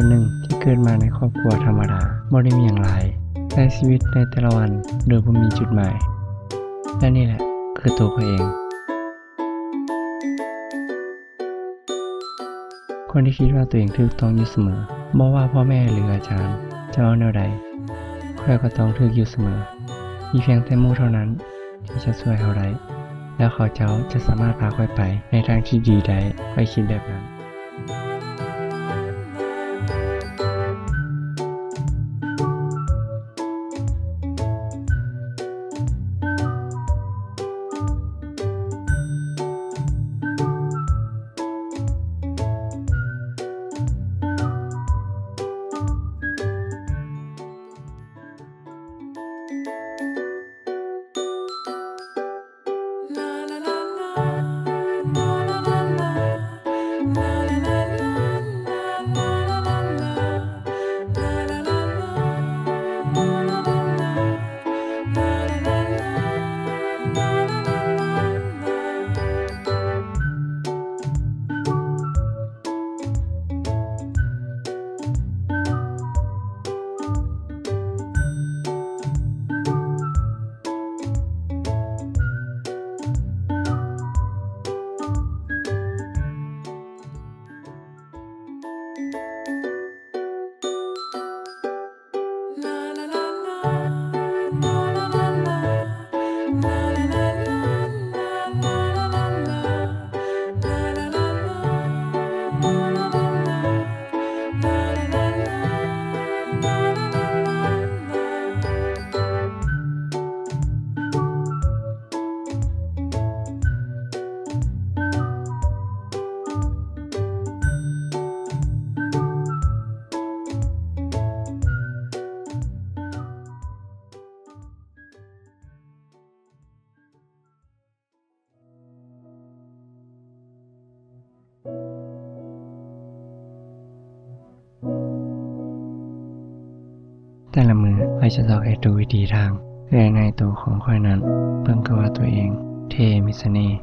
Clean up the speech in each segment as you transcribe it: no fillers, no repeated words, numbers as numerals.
คนหนึ่งที่เกิดมาในครอบครัวธรรมดาบ่ได้มีอย่างไรใช้ชีวิตในแต่ละวันโดยบ่มีจุดหมายและนี่แหละคือตัวเขาเองคนที่คิดว่าตัวเองถูกต้องอยู่เสมอบ่ว่าพ่อแม่หรืออาจารย์จะเอาแนวใดเขาก็ต้องถูกอยู่เสมอมีเพียงแต่หมู่เท่านั้นที่จะช่วยเขาได้แล้วเขาเจ้าจะสามารถพาค่อยไปในทางที่ดีได้ค่อยคิดแบบนั้นแต่ละมือข้อยจะสอกให้ดูวิธีทางเพื่อในตัวของข้อยนั้นเพิ่งก็ว่าตัวเองเท่มีเสน่ห์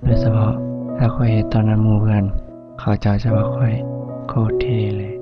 โดยเฉพาะถ้าข้อยเฮ็ดตอนนั้นหมู่เพื่อนเขาเจ้าจะว่าข้อยโคตรเท่เลย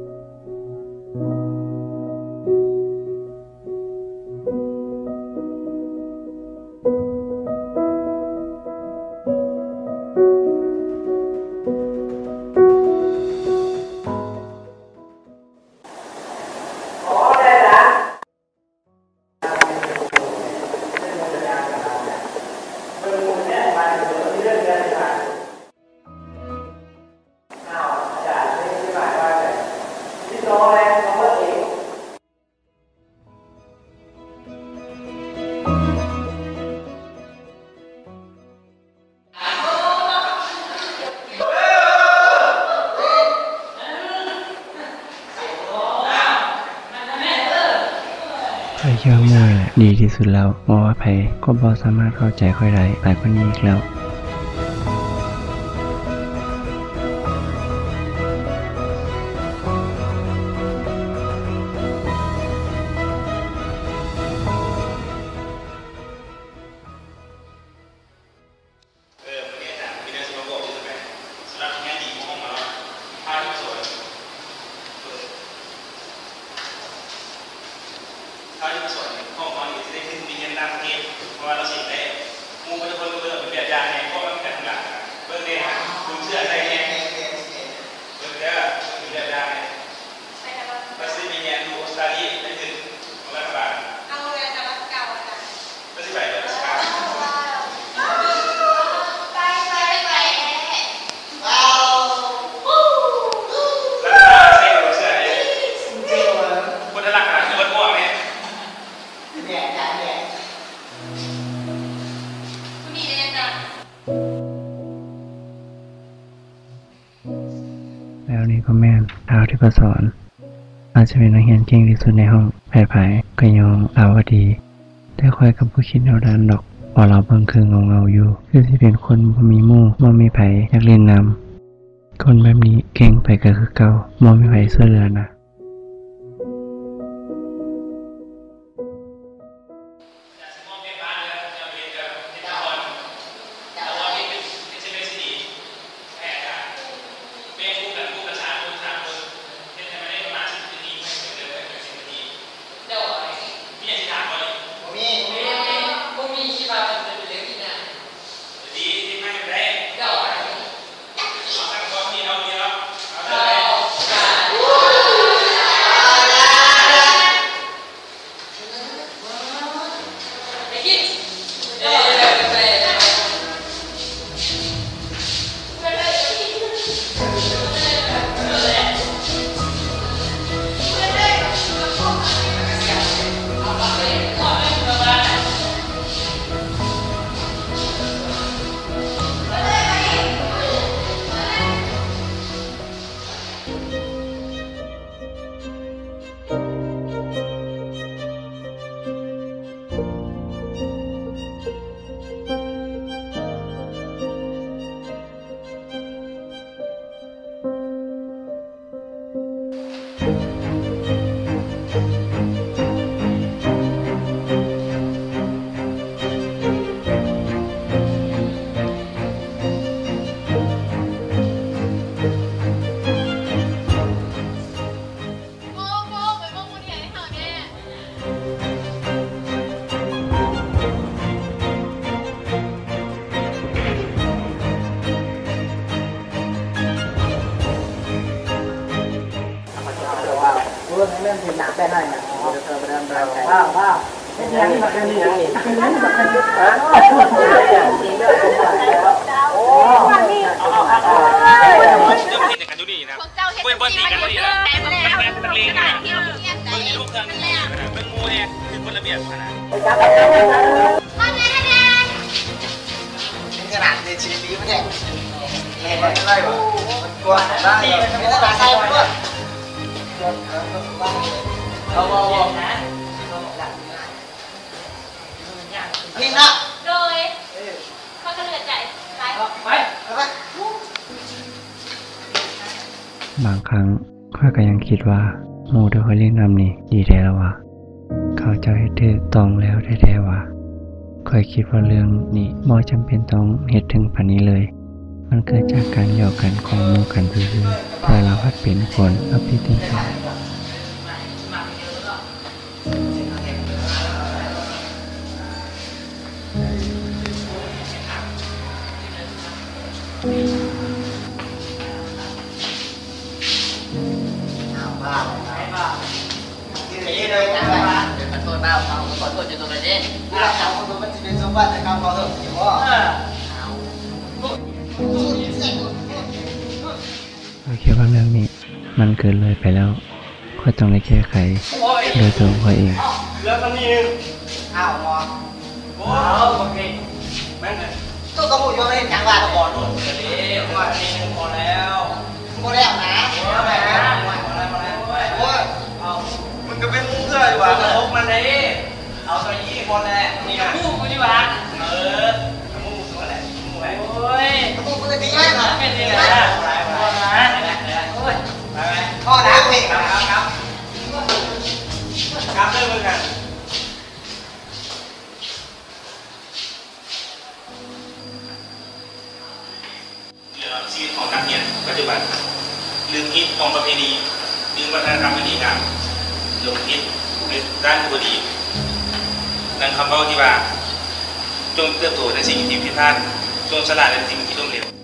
ข้อยคิดว่าหมู่แหละดีที่สุดแล้วเพราะว่าไผก็บ่สามารถเข้าใจข้อยได้หลายกว่านี้อีกแล้วเขาที่มาสอนห้องนี้จะได้ขึ้นมีเงินตามเกณฑ์เพราะว่าเราสิได้มูก็จะคนเบื่อเป็นแบบอย่างไงเพราะว่ามีการทำงานเบิ่งเนี่ยดูเชื่อใจไงเบิ่งเนี่ยเป็นแบบอย่างไงภาษีมีเงินดูออสเตรเลียได้ขึ้นของรัฐบาลเอาเงินจากรัฐบาลภาษีไปจากรัฐบาลแล้วนี่ก็แม่นเท้าที่เขาสอนอาจจะเป็นนักเรียนเก่งที่สุดในห้องไผๆก็ยอมเอาว่าดีแต่ข้อยก็บ่คิดแนวนั้นดอกเพราะเราเบิ่งคือเงาๆอยู่คือสิเป็นคนบ่มีหมู่บ่มีไผอยากเล่นนำคนแบบนี้เก่งไปก็คือเก่าบ่มีไผช่วยเหลือนะ เป็นผู้กับผู้ประชาชน3 คนเป็นทำไมได้ประมาณ ได้ให้นะว้าวเป็นยังนี่แบบนี้ยังนี่เป็นยังนี่แบบนี้โอ้นี่เจ้าเห็นกันอยู่นี่นะเป็นบอลตีกันนี่นะเป็นนักเลงนะเป็นลูกเครื่องเป็นงูเนี่ยคือคนระเบียบขนาดขนาดในชีวิตนี้มันเนี่ยเห็นอะไรวะมันกลัวบ้างไม่ต้องใส่ด้วยเอานะนี่นะโดยเขาก็เลือดใจไปไปบางครั้งข้อยก็ยังคิดว่าหมู่ที่ข้อยเลี้ยงนำนี่ดีแท้แล้วว่าเขาเจ้าเฮ็ดถูกต้องแล้วแท้ๆว่าข้อยคิดว่าเรื่องนี้บ่จำเป็นต้องเฮ็ดถึงปานนี้เลย มันเกิดจากการหยอกกันของหมู่กันซื่อๆแต่เราพัดเป็นผลอภิติชานี่เลยนะขอโทษบ้าขอโทษจะตัวไหนเด้เราขอโทษมันจะเป็นสมบัติแต่การขอโทษอยู่ว่าข้อยคิดว่าเรื่องนี้มันเกินเลยไปแล้วข้อยต้องได้แก้ไขโดยตัวข้อยเอง เหลือคนนี้นึง อ้าวมอ โอ้โอเคแม่งเลย ตู้กระปุกโยนเล่นอย่างว่าตะบอลนู่น เดี๋ยวว่านี่นึงพอแล้ว โมเดลนะ พอแล้วโอ้ยเอามึงก็เป็นมุ้งเสื้อดีกว่ากระทบมันเลยเอาตัวยี่พอแล้วนี่นะมุ้งกูดีกว่ามุ้งสวยแหละมุ้งไปโอ้ย กระปุกมันจะดีไหมล่ะ เป็นยังไงล่ะพอนะโอ้ยไปไหม พ่อนะเพ่ง ครับครับเริ่มมือกันเหลือชีวิตของนักเรียนปัจจุบันลืมคิดของประเพณีลืมวัฒนธรรมวิถีงามหลงคิดในด้านบุรีดังคำเล่าที่ว่าจงเติบโตในสิ่งที่ผิดพลาดจงฉลาดในสิ่งที่ล้มเหลว